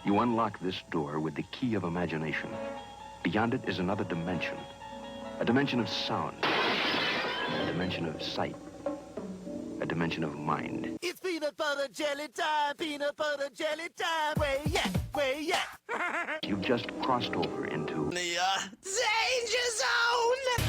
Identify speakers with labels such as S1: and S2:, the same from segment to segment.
S1: You unlock this door with the key of imagination. Beyond it is another dimension. A dimension of sound. A dimension of sight. A dimension of mind.
S2: It's peanut butter jelly time, peanut butter jelly time. Where ya?
S1: You've just crossed over into
S2: The danger zone.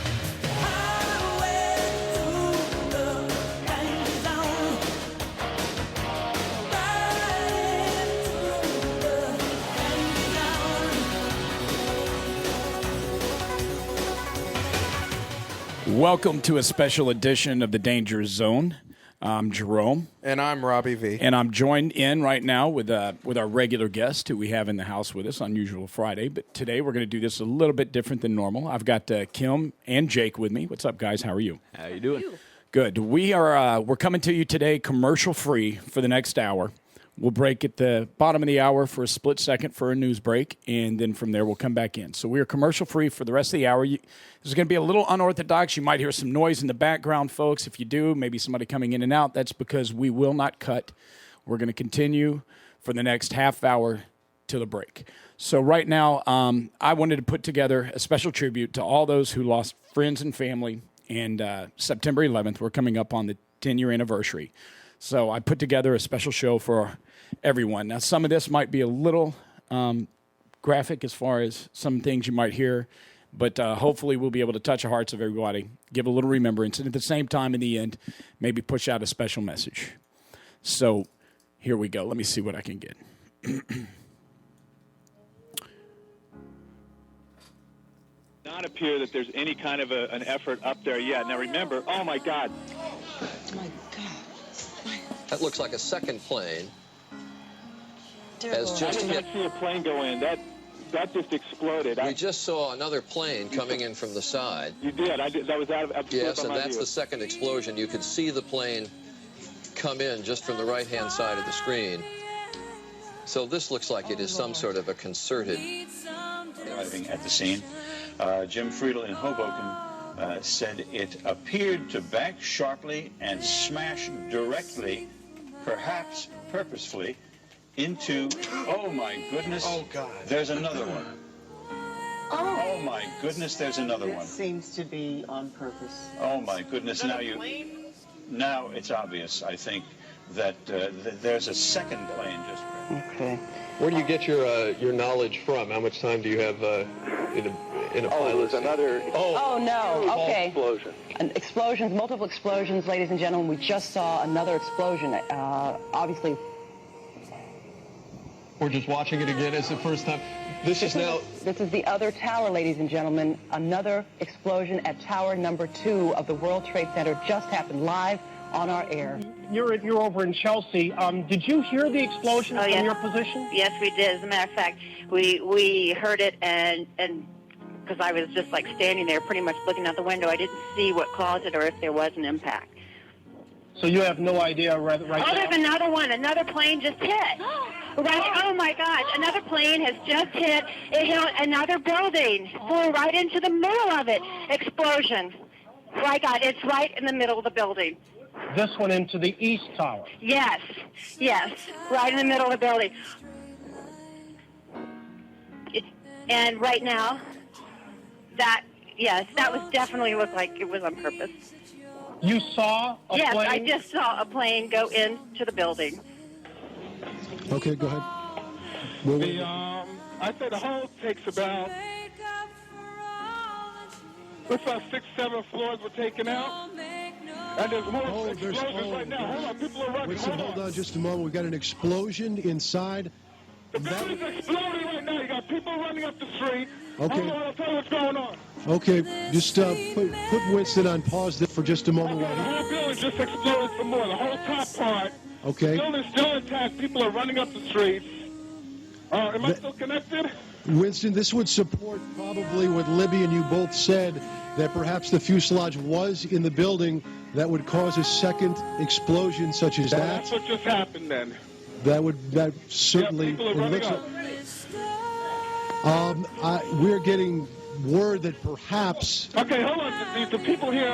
S3: Welcome to a special edition of the Danger Zone. I'm Jerome.
S4: And I'm Robbie V.
S3: And I'm joined in right now with our regular guest who we have in the house with us, Unusual Friday. But today we're going to do this a little bit different than normal. I've got Kim and Jake with me. What's up, guys? How are you?
S5: How you doing?
S3: Good. We're coming to you today commercial-free for the next hour. We'll break at the bottom of the hour for a split second for a news break, and then from there we'll come back in. So we are commercial-free for the rest of the hour. This is going to be a little unorthodox. You might hear some noise in the background, folks. If you do, maybe somebody coming in and out, that's because we will not cut. We're going to continue for the next half hour till the break. So right now, I wanted to put together a special tribute to all those who lost friends and family, and September 11th, we're coming up on the 10-year anniversary. So I put together a special show for everyone. Now, some of this might be a little graphic as far as some things you might hear, but hopefully we'll be able to touch the hearts of everybody, give a little remembrance, and at the same time, in the end, maybe push out a special message. So here we go. Let me see what I can get.
S6: Not appear that there's any kind of an effort up there yet. Now remember, oh my God.
S7: Oh my God.
S5: That looks like a second plane. Has
S6: I
S5: just
S6: did
S5: hit.
S6: not see a plane go in. That just exploded.
S5: We just saw another plane coming in from the side.
S6: You did. I did. That was out of
S5: Yes, and that's the second explosion. You could see the plane come in just from the right-hand side of the screen. So this looks like it is some sort of a concerted.
S8: Arriving at the scene, Jim Friedel in Hoboken said it appeared to bank sharply and smash directly, perhaps purposefully, into, oh my goodness,
S4: Oh, God.
S8: there's another one. Oh my goodness, there's another
S7: This
S8: one.
S7: seems to be on purpose.
S8: Oh my goodness, now it's obvious, I think, that there's a second plane just.
S7: Okay.
S9: Where do you get your knowledge from? How much time do you have in a pilot?
S6: another
S7: Oh, no. Okay.
S6: explosion.
S7: Explosions, multiple explosions, ladies and gentlemen. We just saw another explosion. Obviously.
S9: We're just watching it again. It's the first time. This is
S7: the other tower, ladies and gentlemen. Another explosion at tower number 2 of the World Trade Center just happened live on our air.
S10: You're over in Chelsea. Did you hear the explosion from your position?
S11: Yes, we did. As a matter of fact, we heard it, and because I was just like standing there pretty much looking out the window, I didn't see what caused it or if there was an impact.
S10: So you have no idea right now?
S11: There's another one. Another plane just hit. Right. Oh, my God. Another plane has just hit. It hit another building. Flew right into the middle of it. Explosion. My God, it's right in the middle of the building.
S10: This one into the East Tower.
S11: Yes, right in the middle of the building. And right now, that was definitely looked like it was on purpose.
S10: You saw a plane?
S11: Yes, I just saw a plane go into the building.
S12: Okay, go ahead.
S6: I say the whole takes about. Looks like 6, 7 floors were taken out. And there's more explosions right now. Hold on, people are running.
S12: Hold on just a moment. We've got an explosion inside.
S6: The building's exploding right now. You got people running up the street.
S12: Okay.
S6: Hold on, I'll tell you what's going on.
S12: Okay, just put Winston on pause there for just a moment.
S6: The whole building just exploded some more. The whole top part.
S12: Okay.
S6: The building's still intact. People are running up the streets. Am I still connected?
S12: Winston, this would support probably what Libby and you both said, that perhaps the fuselage was in the building that would cause a second explosion such as that.
S6: That's what just happened then.
S12: That certainly.
S6: Yeah, people are running up.
S12: We're getting word that perhaps.
S6: Okay, hold on. The people here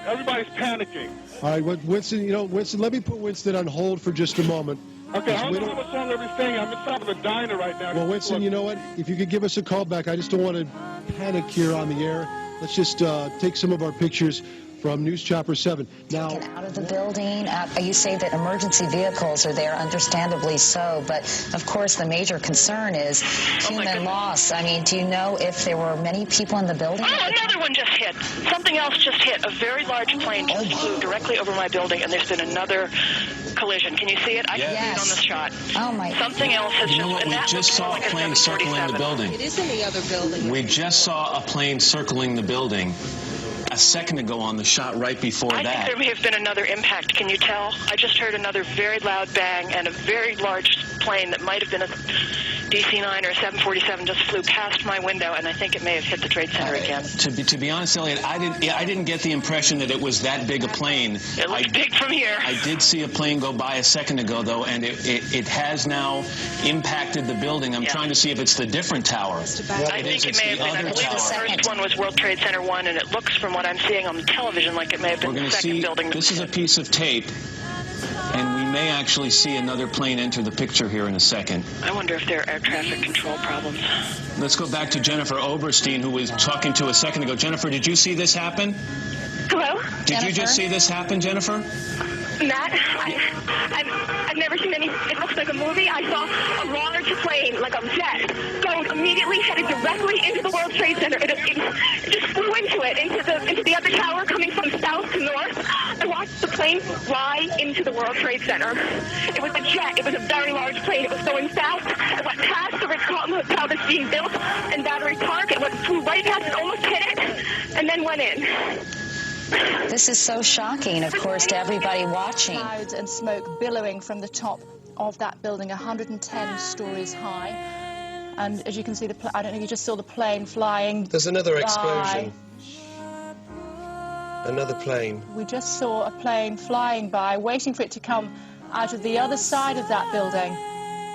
S6: everybody's panicking.
S12: All right, Winston. Winston. Let me put Winston on hold for just a moment.
S6: Okay, I don't know how much longer we're staying. I'm inside of a diner right now.
S12: Well, Winston, you know what? If you could give us a call back, I just don't want to panic here on the air. Let's just take some of our pictures from News Chopper 7. Now,
S4: taken out of the building. You say that emergency vehicles are there, understandably so, but of course the major concern is human loss. I mean, do you know if there were many people in the building?
S13: Oh, another one just hit. Something else just hit. A very large plane just flew directly over my building, and there's been another collision. Can you see it? I can see it on the shot.
S4: Oh, my God.
S13: Something else has
S14: You know what? We just saw a plane circling the building.
S15: It is in the other building.
S14: We just saw a plane circling the building a second ago on the shot right before
S13: I think there may have been another impact. Can you tell? I just heard another very loud bang, and a very large plane that might have been a DC-9 or a 747 just flew past my window, and I think it may have hit the Trade Center again.
S14: To be honest, Elliot, I didn't get the impression that it was that big a plane.
S13: It looks big from here.
S14: I did see a plane go by a second ago, though, and it has now impacted the building. I'm trying to see if it's the different tower.
S13: I think it may have been. I believe the first one was World Trade Center 1, and it looks, from what I'm seeing on the television, like it may have been the second building.
S14: This is a piece of tape, and we may actually see another plane enter the picture here in a second.
S13: I wonder if there are air traffic control problems.
S14: Let's go back to Jennifer Oberstein, who was talking to a second ago. Jennifer, did you see this happen?
S11: Hello?
S14: Did you just see this happen, Jennifer?
S11: Matt, I've never seen any. It looks like a movie. I saw a large plane, like a jet, going immediately headed directly into the World Trade Center. It just flew into it, into the other tower, coming from south to north. I watched the plane fly into the World Trade Center. It was a jet. It was a very large plane. It was going south. It went past the Ritz-Carlton Hotel that's being built in Battery Park. It flew right past it, almost hit it, and then went in.
S4: This is so shocking, of course, to everybody watching.
S16: Clouds and smoke billowing from the top of that building, 110 stories high. And as you can see, I don't know if you just saw the plane flying.
S9: There's another
S16: by.
S9: explosion. Another plane.
S16: We just saw a plane flying by, waiting for it to come out of the other side of that building.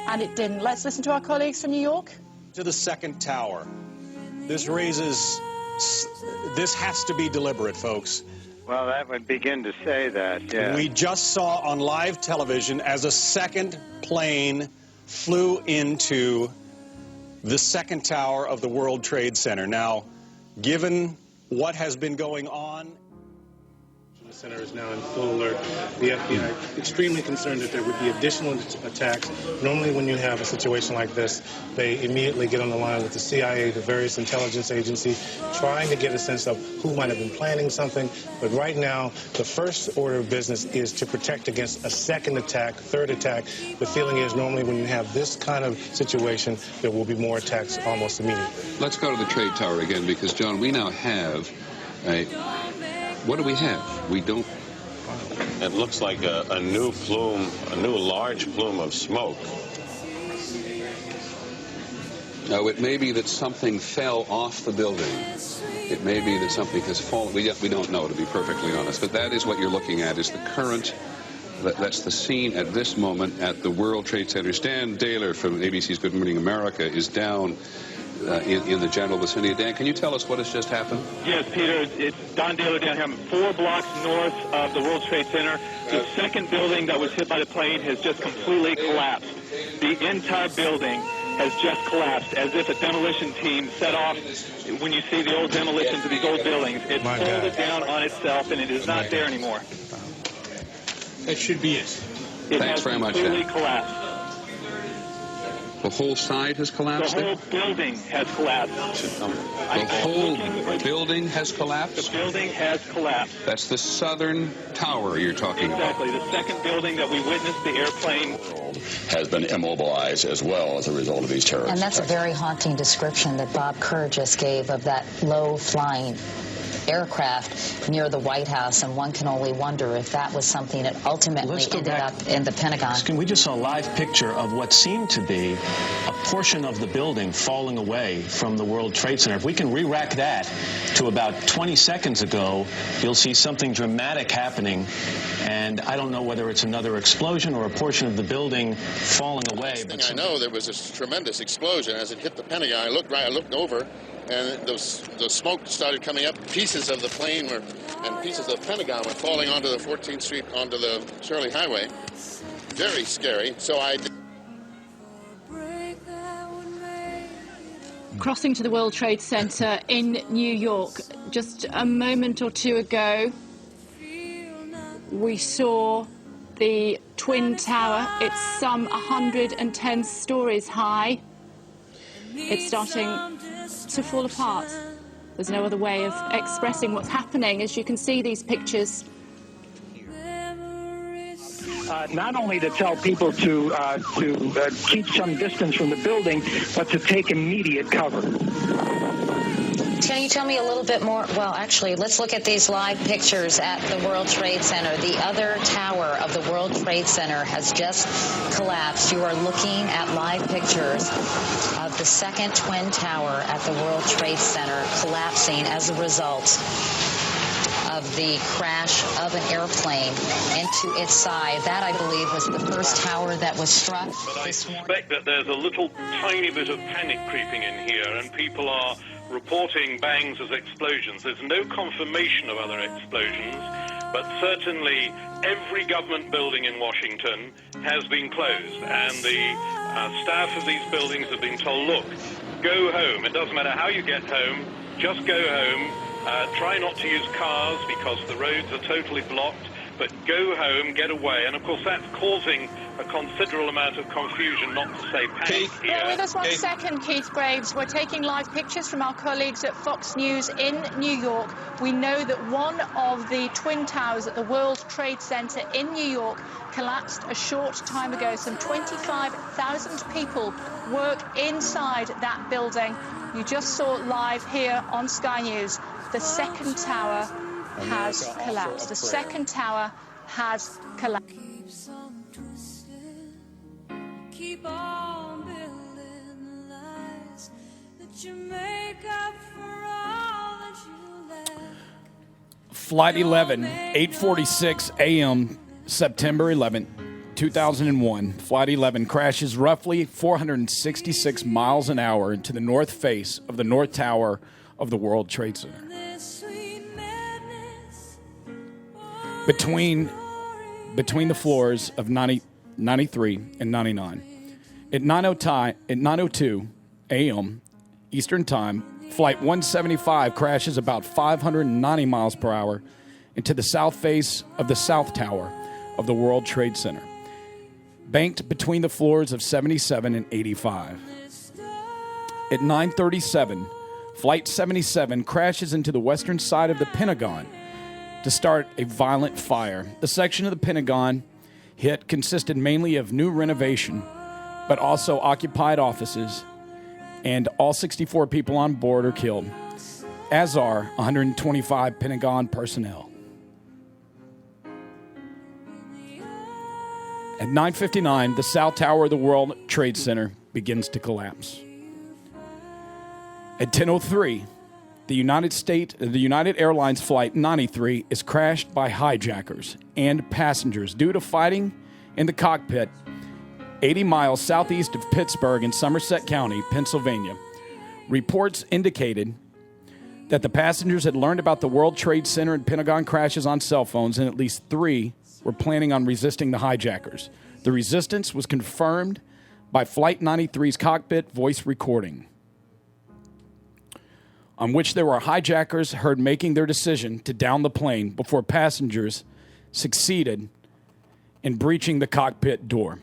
S16: And it didn't. Let's listen to our colleagues from New York.
S17: To the second tower. This has to be deliberate, folks.
S18: Well, that would begin to say that, yeah.
S17: We just saw on live television as a second plane flew into the second tower of the World Trade Center. Now, given what has been going on,
S19: the center is now in full alert. The FBI extremely concerned that there would be additional attacks. Normally when you have a situation like this, they immediately get on the line with the CIA, the various intelligence agencies, trying to get a sense of who might have been planning something. But right now, the first order of business is to protect against a second attack, third attack. The feeling is normally when you have this kind of situation, there will be more attacks almost immediately.
S20: Let's go to the trade tower again, because, John, we now have a... What do we have? We don't...
S21: It looks like a new plume, a new large plume of smoke.
S20: Now, it may be that something fell off the building. It may be that something has fallen. We don't know, to be perfectly honest. But that is what you're looking at, is the current... That's the scene at this moment at the World Trade Center. Stan Daler from ABC's Good Morning America is down in the general vicinity. Dan, can you tell us what has just happened?
S22: Yes, Peter, it's Don Daler down here. I'm 4 blocks north of the World Trade Center. The second building that was hit by the plane has just completely collapsed. The entire building has just collapsed, as if a demolition team set off. When you see the old demolitions of these old buildings, it folded down on itself, and it is not there anymore.
S19: That should be it.
S20: Thanks very much, Dan.
S22: Completely collapsed.
S20: The whole side has collapsed?
S22: The whole building has collapsed.
S20: The whole building has collapsed?
S22: The building has collapsed.
S20: That's the southern tower you're talking about.
S22: Exactly. The second building that we witnessed the airplane
S23: has been immobilized as well as a result of these terrorist
S4: And that's a very haunting description that Bob Kerr just gave of that low-flying aircraft near the White House, and one can only wonder if that was something that ultimately ended up in the Pentagon.
S14: We just saw a live picture of what seemed to be a portion of the building falling away from the World Trade Center. If we can re-rack that to about 20 seconds ago, you'll see something dramatic happening, and I don't know whether it's another explosion or a portion of the building falling away.
S24: I know there was this tremendous explosion as it hit the Pentagon. I looked over, and the smoke started coming up. Pieces of the plane and pieces of the Pentagon were falling onto the 14th Street, onto the Shirley Highway. very scary. So I.
S16: Crossing to the World Trade Center in New York. Just a moment or two ago, we saw the Twin Tower. It's some 110 stories high. It's starting to fall apart. There's no other way of expressing what's happening. As you can see these pictures.
S10: Not only to tell people to keep some distance from the building, but to take immediate cover.
S4: Can you tell me a little bit more? Well, actually, let's look at these live pictures at the World Trade Center. The other tower of the World Trade Center has just collapsed. You are looking at live pictures of the second twin tower at the World Trade Center collapsing as a result of the crash of an airplane into its side. That, I believe, was the first tower that was struck.
S1: But I suspect that there's a little tiny bit of panic creeping in here, and people are reporting bangs as explosions. There's no confirmation of other explosions, but certainly every government building in Washington has been closed, and the staff of these buildings have been told, look, go home. It doesn't matter how you get home, just go home. Try not to use cars because the roads are totally blocked, but go home, get away. And, of course, that's causing a considerable amount of confusion, not to say panic here.
S16: Bear with us one second, Keith Graves. We're taking live pictures from our colleagues at Fox News in New York. We know that one of the twin towers at the World Trade Center in New York collapsed a short time ago. Some 25,000 people work inside that building. You just saw live here on Sky News. The second tower has collapsed. The second tower has collapsed.
S2: Keep on building the lies that you make up for all that you lack.
S3: Flight 11, 8:46 a.m., September 11, 2001. Flight 11 crashes roughly 466 miles an hour into the north face of the North Tower of the World Trade Center. Between the floors of 93 and 99. At 9:02 a.m. Eastern Time, Flight 175 crashes about 590 miles per hour into the south face of the South Tower of the World Trade Center, banked between the floors of 77 and 85. At 9:37, Flight 77 crashes into the western side of the Pentagon to start a violent fire. The section of the Pentagon hit consisted mainly of new renovation, but also occupied offices, and all 64 people on board are killed, as are 125 Pentagon personnel. At 9:59, the South Tower of the World Trade Center begins to collapse. At 10:03, the United Airlines Flight 93 is crashed by hijackers and passengers due to fighting in the cockpit 80 miles southeast of Pittsburgh in Somerset County, Pennsylvania. Reports indicated that the passengers had learned about the World Trade Center and Pentagon crashes on cell phones, and at least 3 were planning on resisting the hijackers. The resistance was confirmed by Flight 93's cockpit voice recording, on which there were hijackers heard making their decision to down the plane before passengers succeeded in breaching the cockpit door.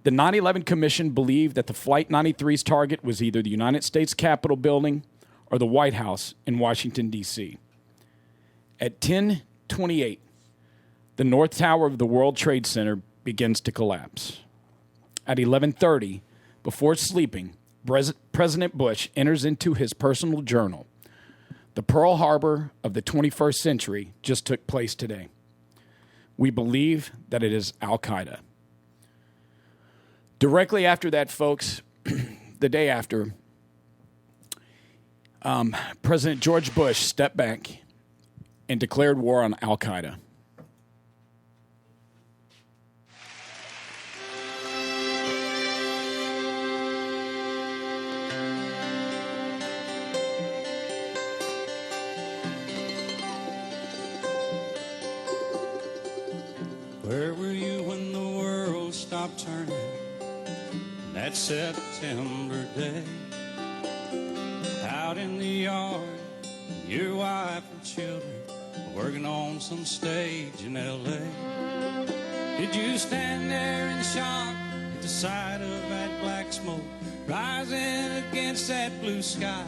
S3: The 9/11 Commission believed that the Flight 93's target was either the United States Capitol building or the White House in Washington, D.C. At 10:28, the North Tower of the World Trade Center begins to collapse. At 11:30, before sleeping, President Bush enters into his personal journal. The Pearl Harbor of the 21st century just took place today. We believe that it is Al-Qaeda. Directly after that, folks, the day after, President George Bush stepped back and declared war on Al-Qaeda.
S2: Where were you when the world
S5: world stopped turning that September day. Out in the yard, your wife and children working on some stage in L.A. Did you stand there in shock at the sight of that black smoke rising against that blue sky?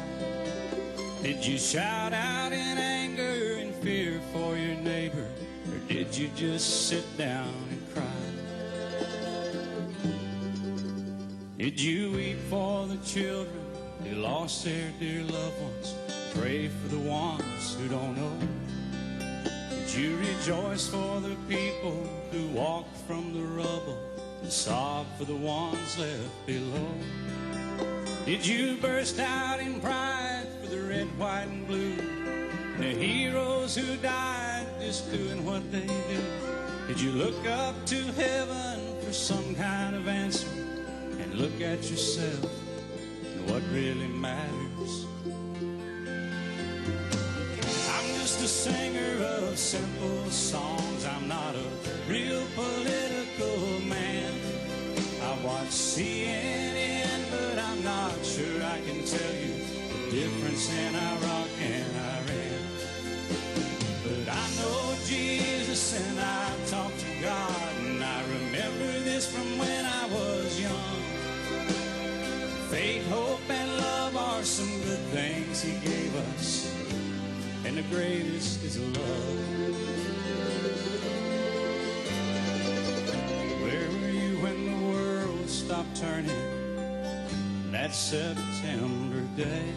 S5: Did you shout out in anger and fear for your neighbor, or did you just sit down and cry? Did you weep for the children who lost their dear loved ones? Pray for the ones who don't know? Did you rejoice for the people who walked from the rubble and sob for the ones left below? Did you burst out in pride for the red, white, and blue, and the heroes who died just doing what they do? Did you look up to heaven for some kind of answer and look at yourself and what really matters? I'm just a singer of simple songs. I'm not a real political man. I watch CNN, but I'm not sure I can tell you the difference in Iraq and Iran. But I know Jesus and I talk to God, and I remember this from when I was young. Faith, hope, and love are some good things He gave us, and the greatest is love. Where were you when the world stopped turning that September day?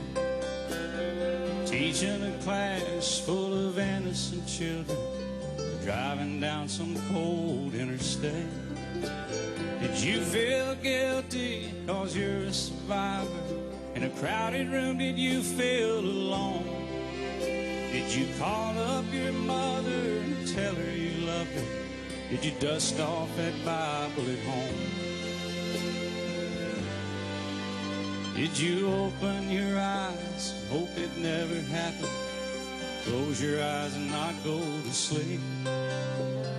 S5: Teaching a class full of innocent children, driving down some cold interstate. Did you feel guilty cause you're a survivor? In a crowded room, did you feel alone? Did you call up your mother and tell her you loved her? Did you dust off that Bible at home? Did you open your eyes and hope it never happened? Close your eyes and not go to sleep.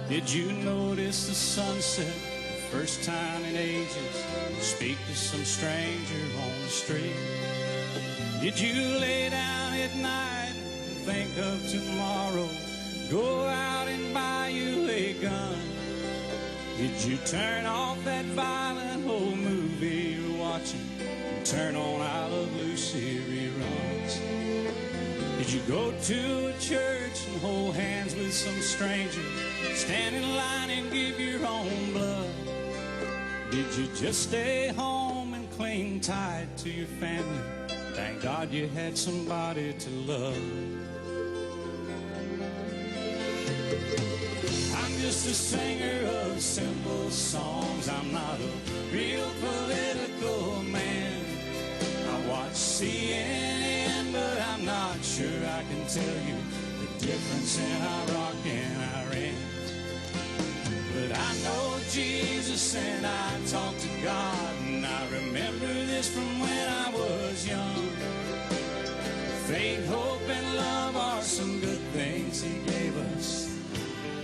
S5: Did you notice the sunset the first time in ages? Speak to some stranger on the street. Did you lay down at night and think of tomorrow? Go out and buy you a gun. Did you turn off that violent old movie you're watching and turn on I Love Lucy reruns? Did you go to a church and hold hands with some stranger, stand in line and give your own blood? Did you just stay home and cling tight to your family? Thank God you had somebody to love. I'm just a singer of simple songs. I'm not a real political man. I watch CNN, but I'm not sure I can tell you the difference in Iraq and Iran. But I know Jesus and I talk to God, and I remember this from when I was young. Faith, hope, and love are some good things He gave us,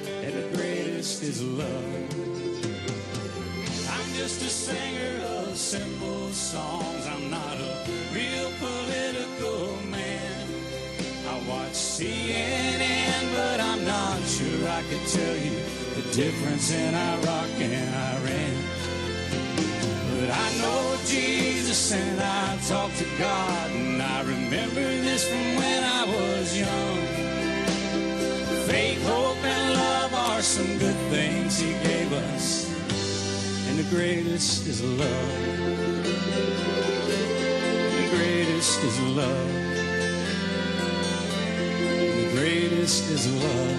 S5: and the greatest is love. I'm just a singer of simple songs. I'm not a real political man. I watch CNN, but I'm not sure I could tell you the difference in Iraq and Iran. But I know Jesus and I talk to God, and I remember this from when I was young. Faith, hope, and love are some good things He gave us, and the greatest is love. The greatest is love. The greatest is love.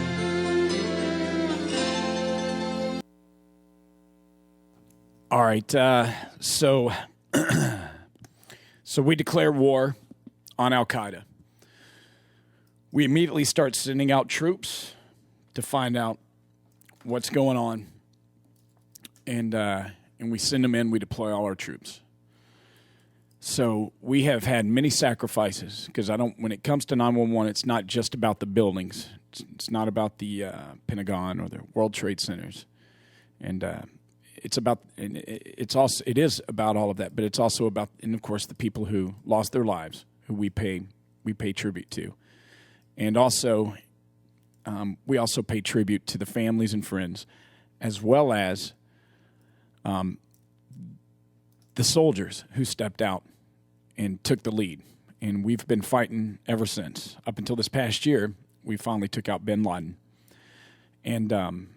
S3: All right, so we declare war on Al-Qaeda. We immediately start sending out troops to find out what's going on, and we send them in. We deploy all our troops. So we have had many sacrifices because when it comes to 911, it's not just about the buildings. It's not about the Pentagon or the World Trade Centers, and it is about all of that, but it's also about, and of course, the people who lost their lives, who we pay tribute to, and also we also pay tribute to the families and friends, as well as the soldiers who stepped out and took the lead. And we've been fighting ever since. Up until this past year, we finally took out bin Laden. And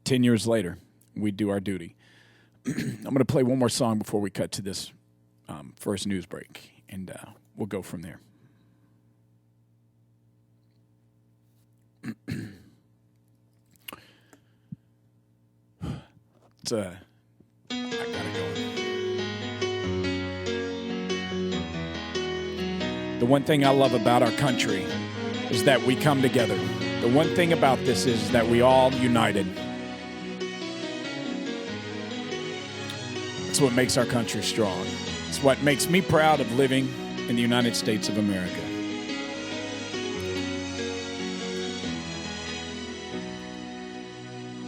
S3: 10 years later, we do our duty. I'm going to play one more song before we cut to this first news break, and we'll go from there. I gotta go. The one thing I love about our country is that we come together. The one thing about this is that we all united. It's what makes our country strong. It's what makes me proud of living in the United States of America.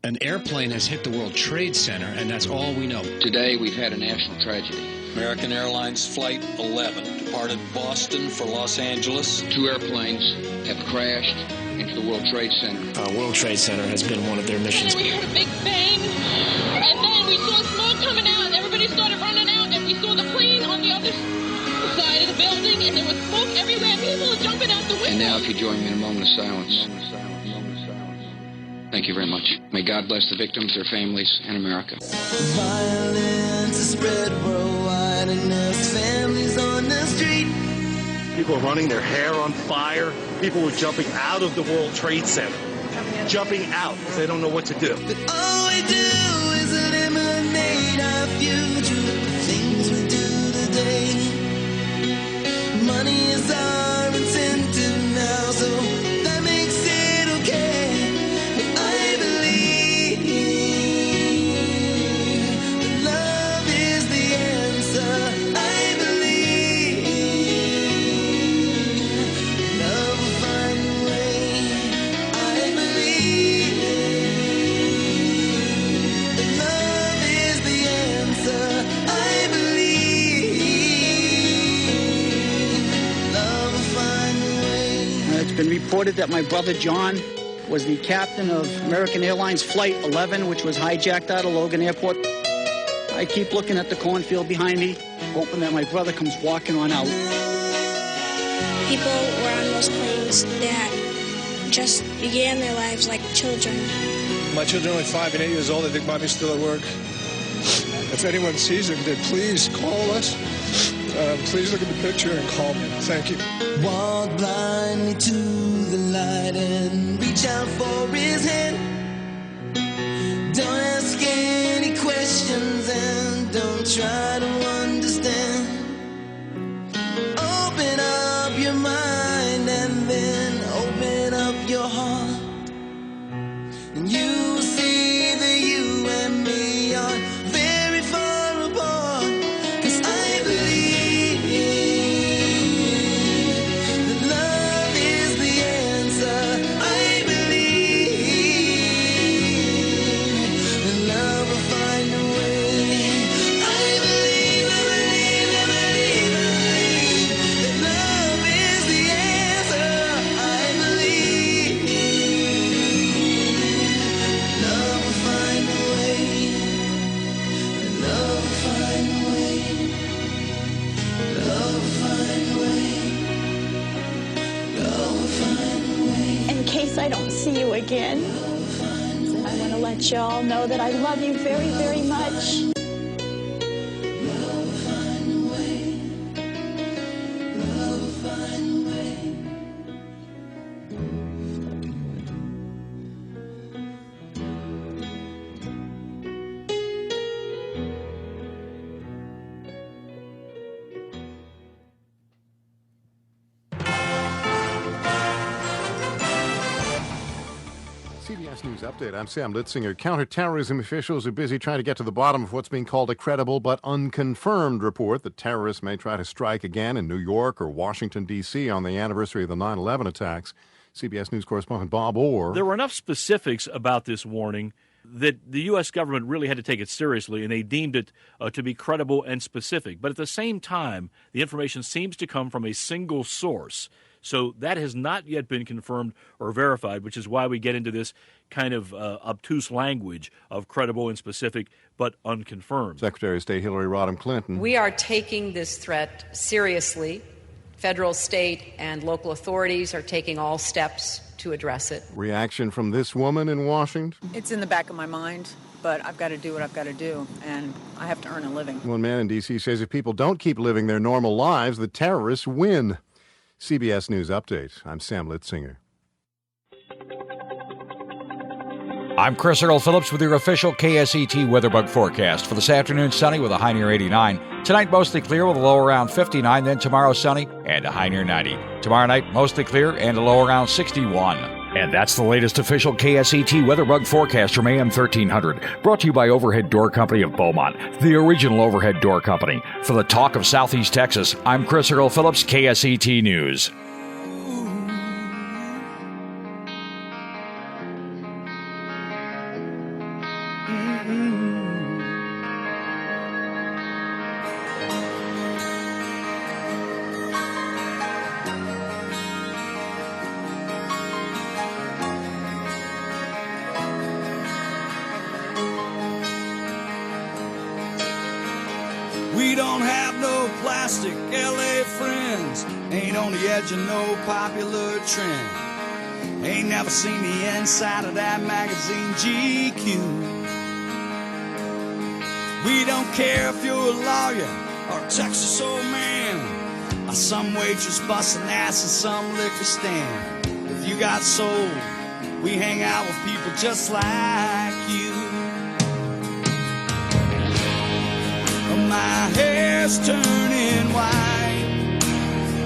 S6: An airplane has hit the World Trade Center, and that's all we know.
S7: Today, we've had a national tragedy.
S8: American Airlines Flight 11 departed Boston for Los Angeles.
S7: 2 airplanes have crashed into the World Trade Center.
S6: World Trade Center has been one of their missions.
S15: And we heard a big bang, and then we saw smoke coming out, and everybody started running out, and we saw the plane on the other side of the building, and there was smoke everywhere. People were jumping out the window.
S7: And now, if you join me in a moment of silence. Thank you very much. May God bless the victims, their families, and America.
S25: Violence is spread worldwide, and there's families on the street.
S26: People are running their hair on fire. People were jumping out of the World Trade Center. Jumping out because they don't know what to do.
S25: But all we do is eliminate our future, the things we do today. Money is our incentive now, so that makes it okay. I believe that love is the answer. I believe love will find a way. I believe that love is the answer. I believe love will find a way.
S27: It's been reported that my brother John was the captain of American Airlines Flight 11, which was hijacked out of Logan Airport. I keep looking at the cornfield behind me, hoping that my brother comes walking on out.
S28: People were on those planes that just began their lives like children.
S29: My children are only 5 and 8 years old. I think mommy's still at work. If anyone sees them, then please call us. Please look at the picture and call me. Thank you.
S25: Walk blindly to the light and reach out for his hand. Don't ask any questions and don't try to understand. Open up your mind and then open up your heart, and you will see that you and me are very far apart. 'Cause I believe that love is the answer. I believe that love will find a way. I believe that love is the answer. I believe love will find a way. Love will find a way. Love will find a way. Love will find a way.
S28: In case I don't see you again, I want to let you all know that I love you very, very much.
S25: Love will find a way. Love will find a way.
S30: CBS News Update. I'm Sam Litzinger. Counterterrorism officials are busy trying to get to the bottom of what's being called a credible but unconfirmed report that terrorists may try to strike again in New York or Washington, D.C. on the anniversary of the 9/11 attacks. CBS News correspondent Bob Orr.
S31: There were enough specifics about this warning
S9: that the U.S. government really had to take it seriously, and they deemed it to be credible and specific. But at the same time, the information seems to come from a single source. So that has not yet been confirmed or verified, which is why we get into this kind of obtuse language of credible and specific, but unconfirmed.
S30: Secretary of State Hillary Rodham Clinton.
S11: We are taking this threat seriously. Federal, state, and local authorities are taking all steps to address it.
S30: Reaction from this woman in Washington?
S12: It's in the back of my mind, but I've got to do what I've got to do, and I have to earn a living.
S30: One man in D.C. says if people don't keep living their normal lives, the terrorists win. CBS News Update. I'm Sam Litzinger.
S13: I'm Chris Earl Phillips with your official KSET weatherbug forecast. For this afternoon, sunny with a high near 89. Tonight, mostly clear with a low around 59. Then tomorrow, sunny and a high near 90. Tomorrow night, mostly clear and a low around 61. And that's the latest official KSET weatherbug forecast from AM 1300. Brought to you by Overhead Door Company of Beaumont, the original overhead door company. For the talk of Southeast Texas, I'm Chris Earl Phillips, KSET News.
S5: We don't have no plastic LA friends, ain't on the edge of no popular trend, ain't never seen the inside of that magazine GQ. We don't care if you're a lawyer or a Texas old man, or some waitress busting ass in some liquor stand. If you got soul, we hang out with people just like you. My hair's turning white,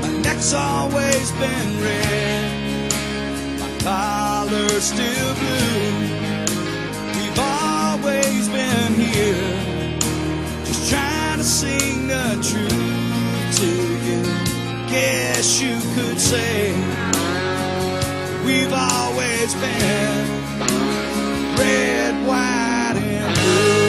S5: my neck's always been red, my collar's still blue. We've always been here, just trying to sing the truth to you. Guess you could say we've always been red, white, and blue.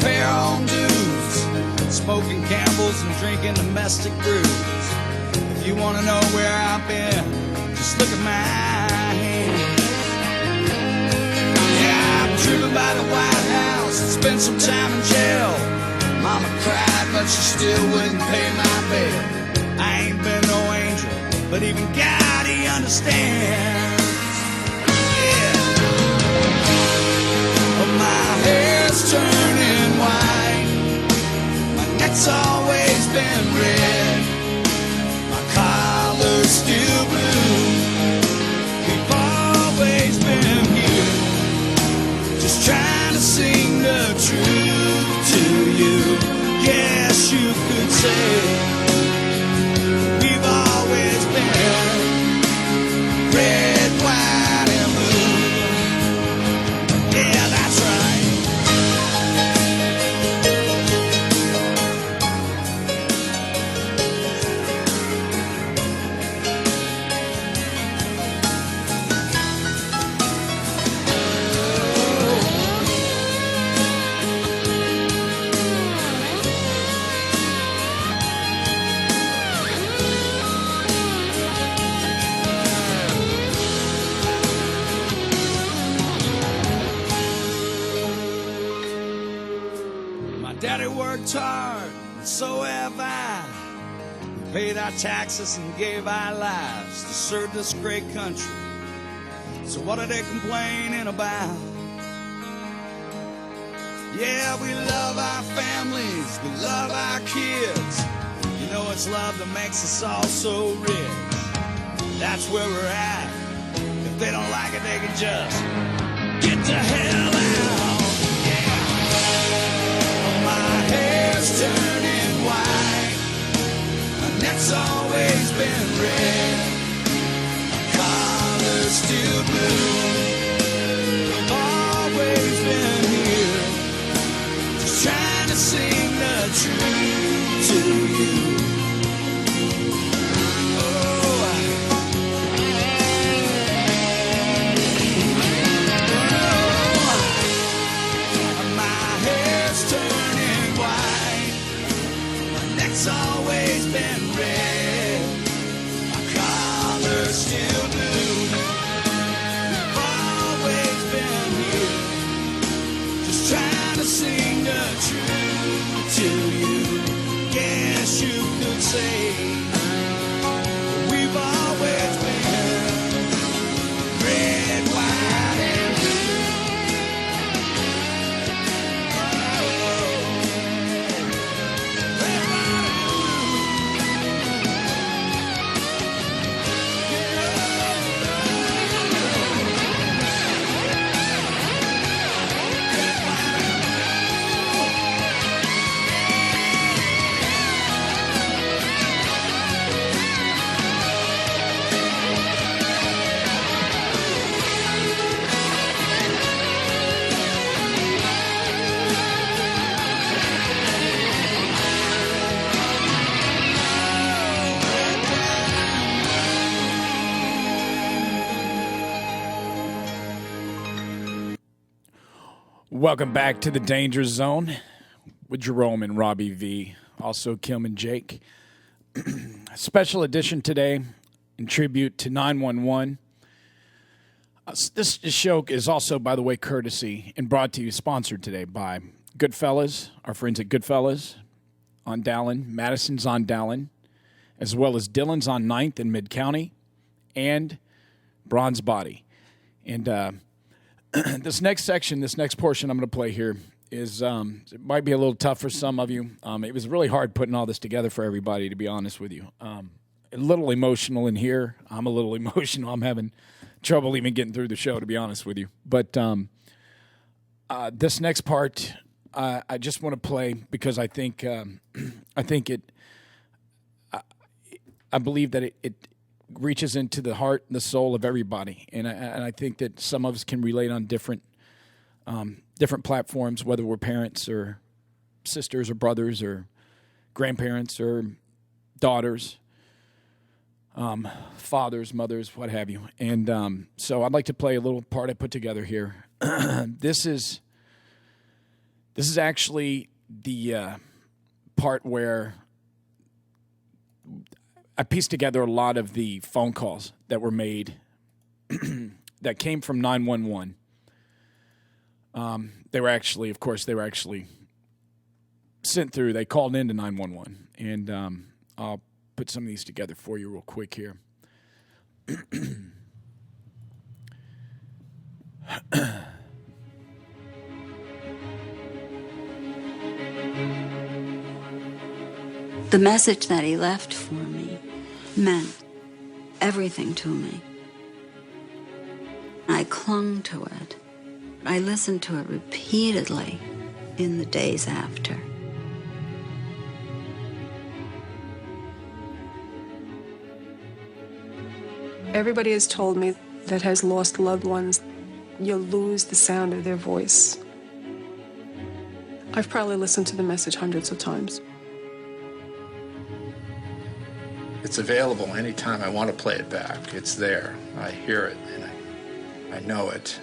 S5: Pay our own dues, smoking Campbell's and drinking domestic brews. If you want to know where I've been, just look at my hands. Yeah, I'm driven by the White House and spent some time in jail. Mama cried, but she still wouldn't pay my bail. I ain't been no angel, but even God, he understands. Yeah. But my hair's turning white, my neck's always been red, my collar's still blue. We've always been here, just trying to sing the truth to you. Yes, you could say we've always been red, white, and blue. Yeah, that's right. Daddy worked hard, and so have I. We paid our taxes and gave our lives to serve this great country. So what are they complaining about? Yeah, we love our families, we love our kids. You know it's love that makes us all so rich. That's where we're at. If they don't like it, they can just get the hell out. My hair's turning white, my neck's always been red, my collar's still blue. We've always been trying to sing the truth to you. Guess you could say we've always been red, white, and
S3: Welcome back to the Danger Zone with Jerome and Robbie V. Also Kim and Jake. Special edition today in tribute to 911. This show is also, by the way, courtesy and brought to you, sponsored today by Goodfellas, our friends at Goodfellas on Dallin, Madison's on Dallin, as well as Dillon's on 9th in Mid-County, and Bronze Body. And this next section, this next portion I'm going to play here is, it might be a little tough for some of you. It was really hard putting all this together for everybody, to be honest with you. A little emotional in here. I'm a little emotional. I'm having trouble even getting through the show, to be honest with you. But this next part, I just want to play because I think I believe that it reaches into the heart and the soul of everybody, and I think that some of us can relate on different platforms, whether we're parents or sisters or brothers or grandparents or daughters, fathers, mothers, what have you. And so I'd like to play a little part I put together here. This is actually the part where I pieced together a lot of the phone calls that were made that came from 911. They were actually sent through. They called into 911. And I'll put some of these together for you real quick here.
S10: The message that he left for me meant everything to me. I clung to it. I listened to it repeatedly in the days after.
S14: Everybody has told me that has lost loved ones, you'll lose the sound of their voice. I've probably listened to the message hundreds of times.
S17: It's available anytime I want to play it back. It's there. I hear it, and I know it.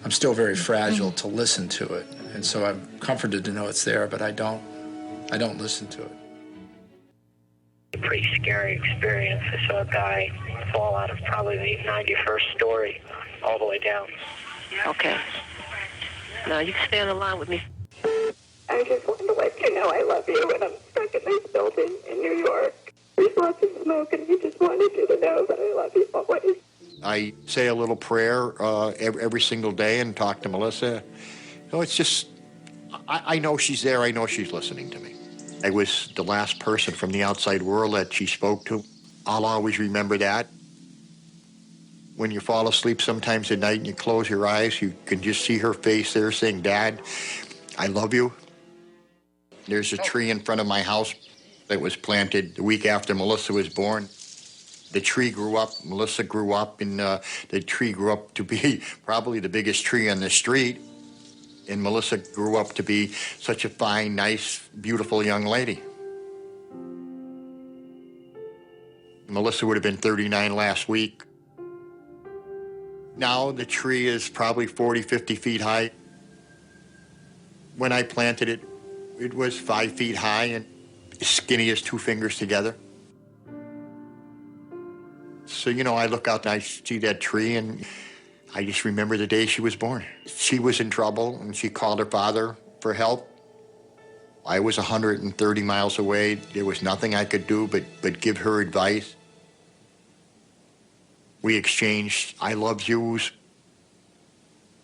S17: I'm still very fragile to listen to it, and so I'm comforted to know it's there, but I don't listen to it.
S18: A pretty scary experience. I saw a guy fall out of probably the 91st story all the way down. Okay. Now you can stay on the line with me.
S19: I just wanted to let you know I love you, and I'm stuck in this building in New York. There's lots of smoke, and I just wanted you to know that I love you always.
S20: I say a little prayer every single day and talk to Melissa. So it's just, I know she's there. I know she's listening to me. I was the last person from the outside world that she spoke to. I'll always remember that. When you fall asleep sometimes at night and you close your eyes, you can just see her face there saying, Dad, I love you. There's a tree in front of my house that was planted the week after Melissa was born. The tree grew up, Melissa grew up, and the tree grew up to be probably the biggest tree on the street. And Melissa grew up to be such a fine, nice, beautiful young lady. Melissa would have been 39 last week. Now the tree is probably 40, 50 feet high. When I planted it, it was 5 feet high and as skinny as two fingers together. So, I look out and I see that tree and I just remember the day she was born. She was in trouble, and she called her father for help. I was 130 miles away. There was nothing I could do but give her advice. We exchanged I love yous.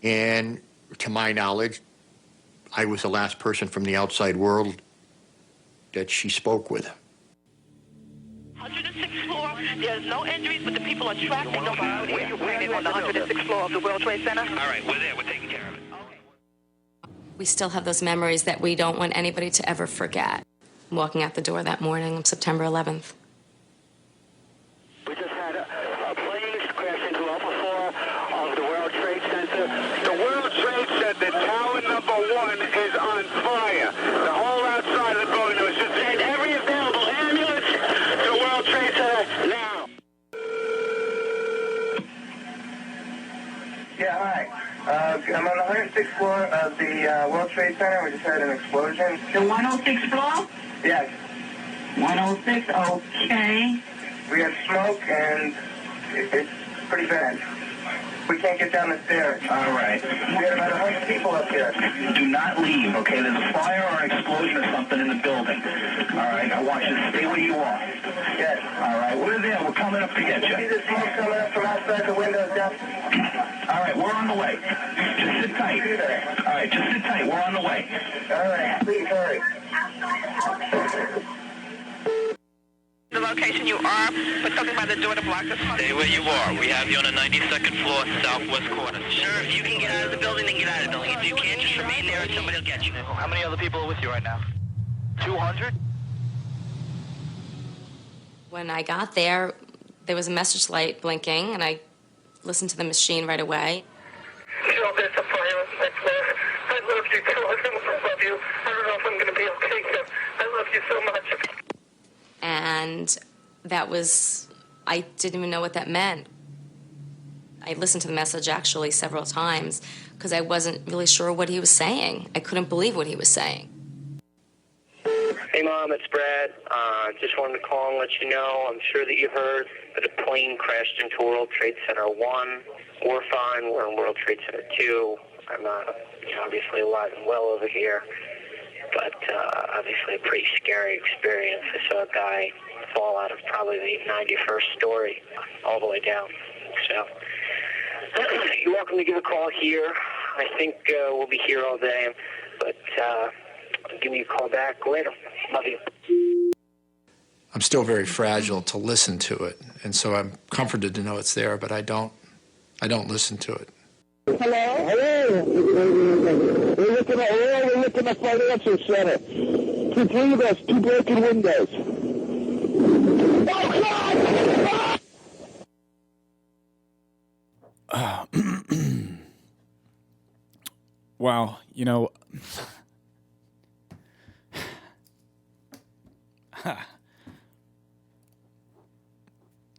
S20: And to my knowledge, I was the last person from the outside world that she spoke with.
S18: 106th floor. There's no injuries, but the people are trapped. Where are you on the 106th floor of the World Trade Center? All right, we're there. We're taking care of it.
S1: We still have those memories that we don't want anybody to ever forget. Walking out the door that morning of September 11th.
S18: We just had a plane crash into upper floor of the World Trade Center. The World Trade Center, tower number 1, is on fire. The whole outside of the building was just send every available ambulance to the World Trade Center now.
S2: Yeah, hi. I'm on the 106th floor of the World Trade Center. We just had an explosion.
S4: The 106th floor?
S2: Yes.
S4: 106, okay.
S2: We have smoke, and it's pretty bad. We can't get down the stairs.
S4: All right.
S2: We had about 100 people up here.
S4: Do not leave, okay? There's a fire or an explosion or something in the building. All right, I want you to stay where you are.
S2: Yes.
S4: All right, we're there. We're coming up to get you.
S2: See the smoke coming up from outside the windows down?
S4: All right, we're on the way. Just sit tight. All right, just sit tight. We're on the way.
S2: All right, please hurry.
S18: The location you are, put something by the door to block us. Stay where you are. We have you on the 92nd floor, southwest corner. Sure, if you can get out of the building, then get out of the building. If you can't, just remain there and somebody will get you. How many other people are with you right now? 200?
S1: When I got there, there was a message light blinking, and I listened to the machine right away.
S18: Joe, there's a fire. I love you, Joe. I love you. I don't know if I'm going to be okay, Joe. I love you so much.
S1: And that was, I didn't even know what that meant. I listened to the message actually several times because I wasn't really sure what he was saying. I couldn't believe what he was saying.
S18: Hey, Mom, it's Brad. Just wanted to call and let you know, I'm sure that you heard that a plane crashed into World Trade Center 1. We're fine. We're in World Trade Center 2. I'm obviously alive and well over here. But obviously a pretty scary experience. I saw a guy fall out of probably the 91st story all the way down. So you're welcome to give a call here. I think we'll be here all day, but give me a call back later. Love you.
S17: I'm still very fragile to listen to it, and so I'm comforted to know it's there, but I don't listen to it.
S2: Hello? We're looking at financial center. 3 of us, 2 broken windows. Oh,
S3: God! Wow, you know,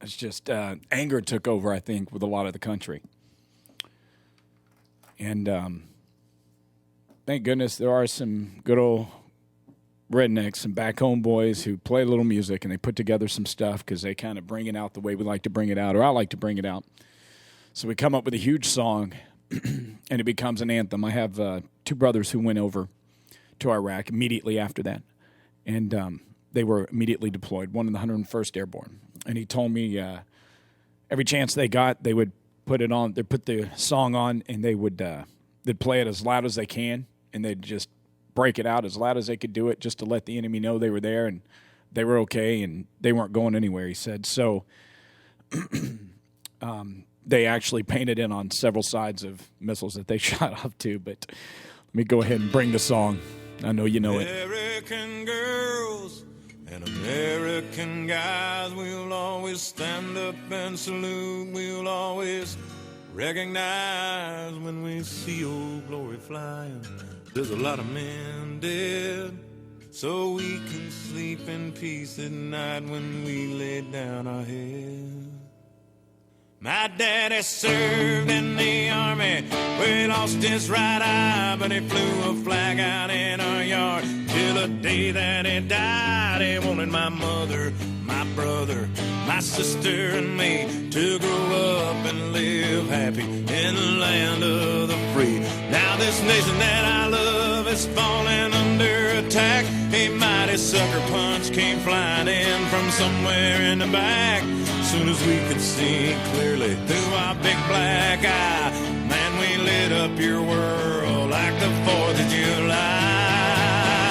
S3: it's just anger took over, I think, with a lot of the country. And thank goodness there are some good old rednecks, some back home boys who play a little music and they put together some stuff because they kind of bring it out the way we like to bring it out, or I like to bring it out. So we come up with a huge song and it becomes an anthem. I have 2 brothers who went over to Iraq immediately after that. And they were immediately deployed, one in the 101st Airborne. And he told me every chance they got, they would put it on. They put the song on, and they'd play it as loud as they can, and they'd just break it out as loud as they could do it, just to let the enemy know they were there and they were okay and they weren't going anywhere. He said so. They actually painted in on several sides of missiles that they shot off too. But let me go ahead and bring the song. I know you know it.
S5: American girls and American guys, we'll always stand up and salute. We'll always recognize when we see old glory flying. There's a lot of men dead, so we can sleep in peace at night when we lay down our head. My daddy served in the army, where he lost his right eye, but he flew a flag out in our yard till the day that he died. He wanted my mother, my brother, my sister, and me to grow up and live happy in the land of the free. Now this nation that I love is falling under attack. A mighty sucker punch came flying in from somewhere in the back. Soon as we could see clearly through our big black eye, man, we lit up your world like the 4th of July.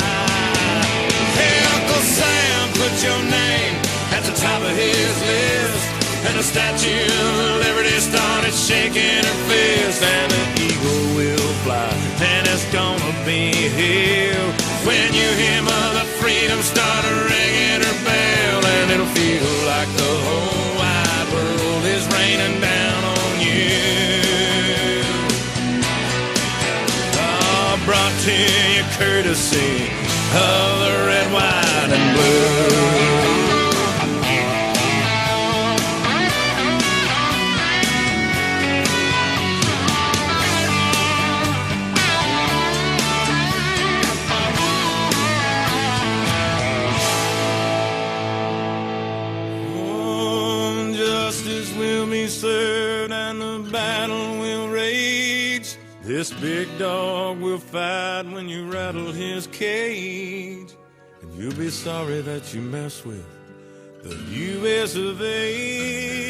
S5: Hey, Uncle Sam, put your name at the top of his list, and the Statue of Liberty started shaking her fist, and the eagle will fly, and it's gonna be here when you hear Mother Freedom start ringing her bell, and it'll feel like the whole wide world is raining down on you. Oh, brought to you courtesy of the red, white, and blue. Served and the battle will rage. This big dog will fight when you rattle his cage, and you'll be sorry that you mess with the U.S. of A.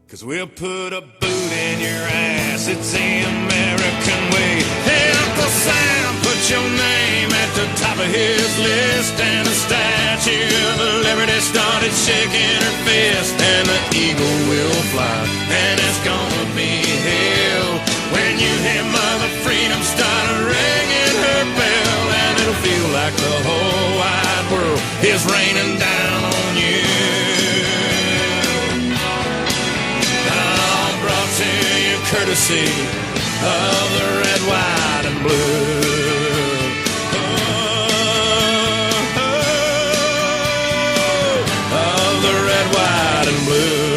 S5: 'Cause we'll put a boot in your ass, it's the American way. Hey, Uncle Sam, put your name at the top of his list, and the Statue of Liberty started shaking her fist, and the eagle will fly, and it's gonna be hell when you hear Mother Freedom start ringing her bell, and it'll feel like the whole wide world is raining down on you. To you courtesy of the red, white, and blue. Oh, of the red, white, and blue.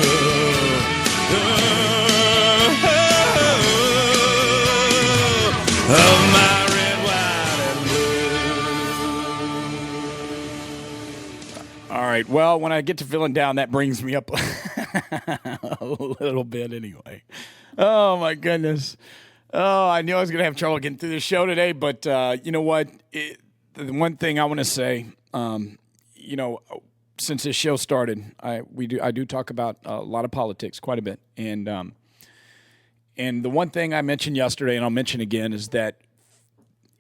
S5: Oh, of my red, white, and blue.
S3: All right. Well, when I get to feeling down, that brings me up a little bit anyway. Oh, my goodness. Oh, I knew I was going to have trouble getting through the show today, but you know what? The one thing I want to say, since this show started, I do talk about a lot of politics quite a bit. And the one thing I mentioned yesterday, and I'll mention again, is that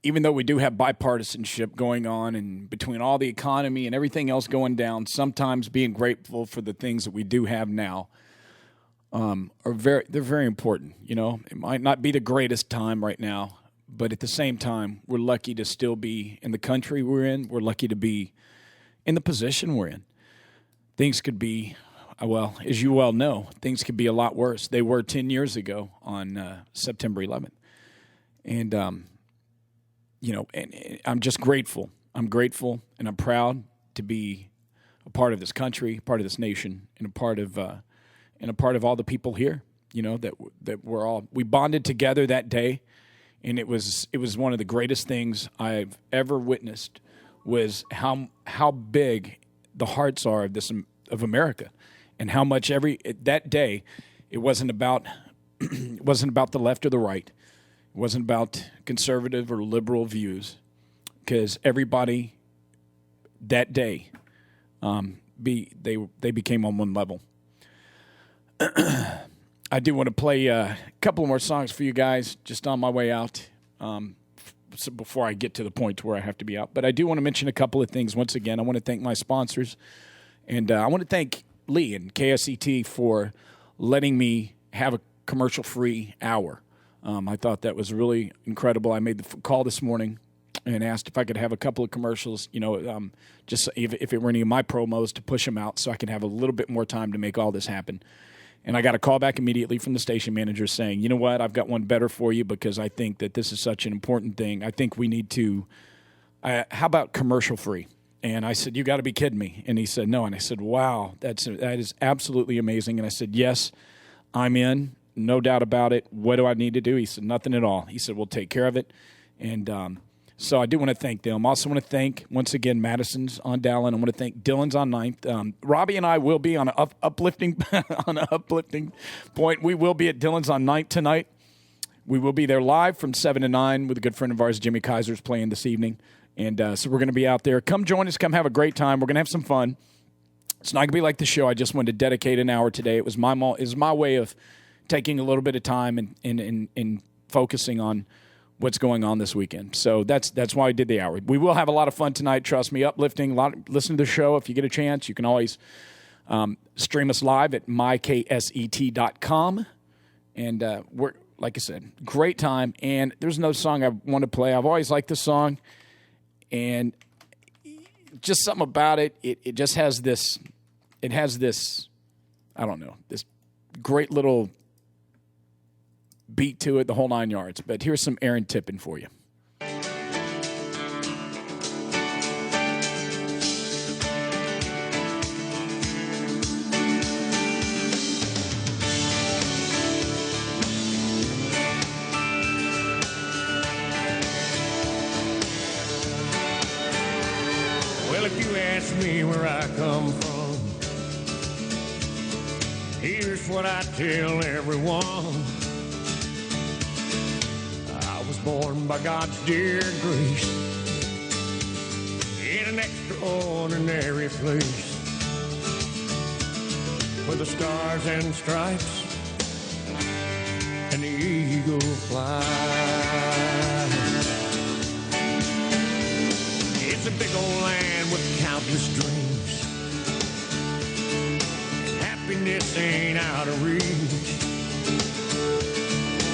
S3: even though we do have bipartisanship going on and between all the economy and everything else going down, sometimes being grateful for the things that we do have now they're very important. You know, it might not be the greatest time right now, but at the same time, we're lucky to still be in the country we're in. We're lucky to be in the position we're in. Things could be, well, as you well know, things could be a lot worse. They were 10 years ago on September 11th. And, and I'm just grateful. I'm grateful and I'm proud to be a part of this country, part of this nation, and a part of all the people here. You know, that we bonded together that day, and it was one of the greatest things I've ever witnessed. Was how big the hearts are of America, and how much that day it wasn't about the left or the right. It wasn't about conservative or liberal views, because everybody that day they became on one level. I do want to play a couple more songs for you guys just on my way out, so before I get to the point where I have to be out. But I do want to mention a couple of things. Once again, I want to thank my sponsors, and I want to thank Lee and KSET for letting me have a commercial-free hour. I thought that was really incredible. I made the call this morning and asked if I could have a couple of commercials, just if it were any of my promos, to push them out so I could have a little bit more time to make all this happen. And I got a call back immediately from the station manager saying, you know what, I've got one better for you, because I think that this is such an important thing. I think we need to, how about commercial-free? And I said, you got to be kidding me. And he said, no. And I said, wow, that is absolutely amazing. And I said, yes, I'm in, no doubt about it. What do I need to do? He said, nothing at all. He said, we'll take care of it. And So I do want to thank them. Also want to thank, once again, Madison's on Dallin. I want to thank Dylan's on 9th. Robbie and I will be on an uplifting point. We will be at Dylan's on 9th tonight. We will be there live from 7 to 9 with a good friend of ours, Jimmy Kaiser's playing this evening. And so we're going to be out there. Come join us. Come have a great time. We're going to have some fun. It's not going to be like the show. I just wanted to dedicate an hour today. It was my way of taking a little bit of time and focusing on what's going on this weekend. So that's why I did the hour. We will have a lot of fun tonight. Trust me, uplifting. Listen to the show if you get a chance. You can always stream us live at mykset.com. And we're, like I said, great time. And there's another song I want to play. I've always liked this song. And just something about it. It just has this. It has this. I don't know. This great little beat to it, the whole 9 yards. But here's some Aaron Tippin for you.
S5: Well, if you ask me where I come from, here's what I tell everyone. I was born by God's dear grace in an extraordinary place where the stars and stripes and the eagle fly. It's a big old land with countless dreams. Happiness ain't out of reach.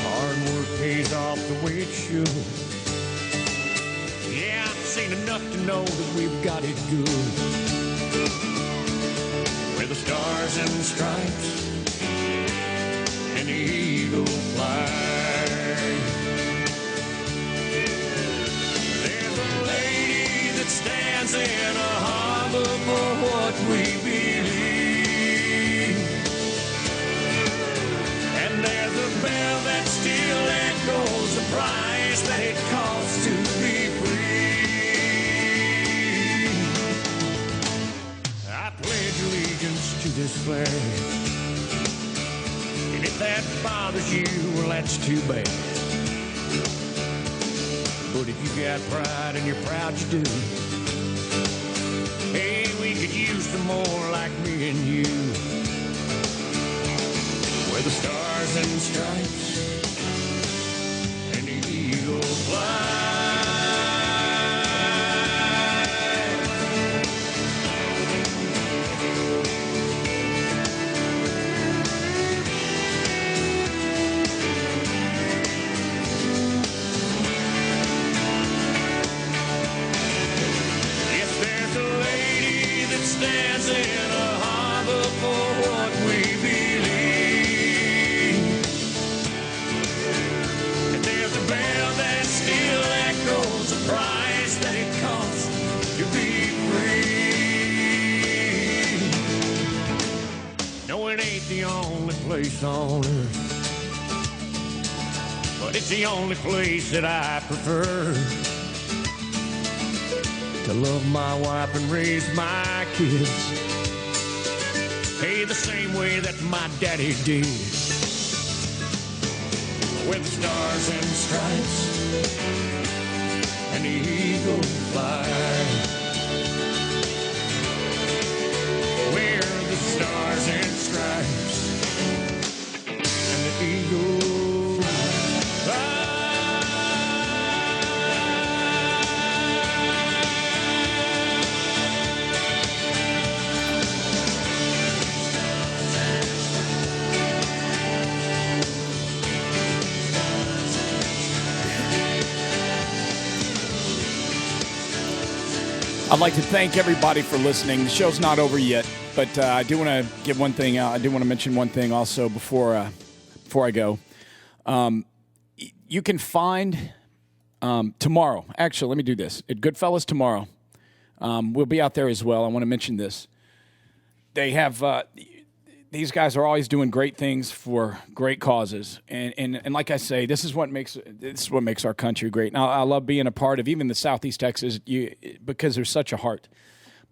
S5: Hard work pays off the way it should. Yeah, I've seen enough to know that we've got it good. Where the stars and stripes and the eagle fly. There's a lady that stands in a harbor for what we believe. And there's a bell that still echoes the price that it costs to be free. I pledge allegiance to this flag. And if that bothers you, well, that's too bad. But if you got pride and you're proud you do, hey, we could use some more like me and you. Where the stars and stripes and the eagle fly. Yes, there's a lady that stands in a harbor for what we believe. And there's a bell that still echoes the price that it costs to be free. No, it ain't the only place on earth, but it's the only place that I prefer to love my wife and raise my kids. Hey, the same way that my daddy did. Where the stars and stripes and the eagle fly. Where the stars and stripes and the eagle fly.
S3: I'd like to thank everybody for listening. The show's not over yet, but I do want to give one thing out. I do want to mention one thing also before I go. You can find tomorrow. Actually, let me do this. At Goodfellas tomorrow, we'll be out there as well. I want to mention this. They have these guys are always doing great things for great causes, and like I say, this is what makes our country great. Now, I love being a part of even the Southeast Texas because there's such a heart.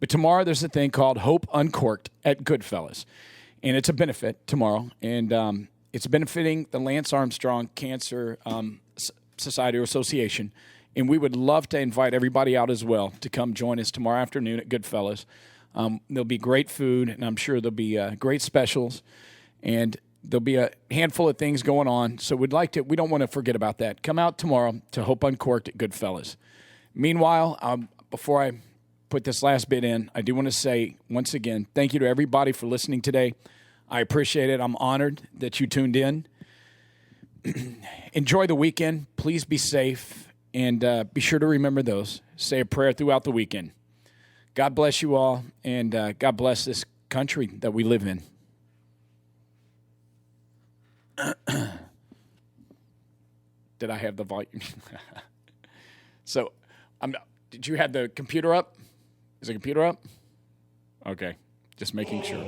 S3: But tomorrow there's a thing called Hope Uncorked at Goodfellas, and it's a benefit tomorrow, and it's benefiting the Lance Armstrong Cancer Society or Association, and we would love to invite everybody out as well to come join us tomorrow afternoon at Goodfellas. There'll be great food, and I'm sure there'll be great specials, and there'll be a handful of things going on. So we don't want to forget about that. Come out tomorrow to Hope Uncorked at Goodfellas. Meanwhile, before I put this last bit in, I do want to say once again, thank you to everybody for listening today. I appreciate it. I'm honored that you tuned in. Enjoy the weekend. Please be safe, and be sure to remember those. Say a prayer throughout the weekend. God bless you all, and God bless this country that we live in. Did I have the volume? So, did you have the computer up? Is the computer up? Okay, just making sure.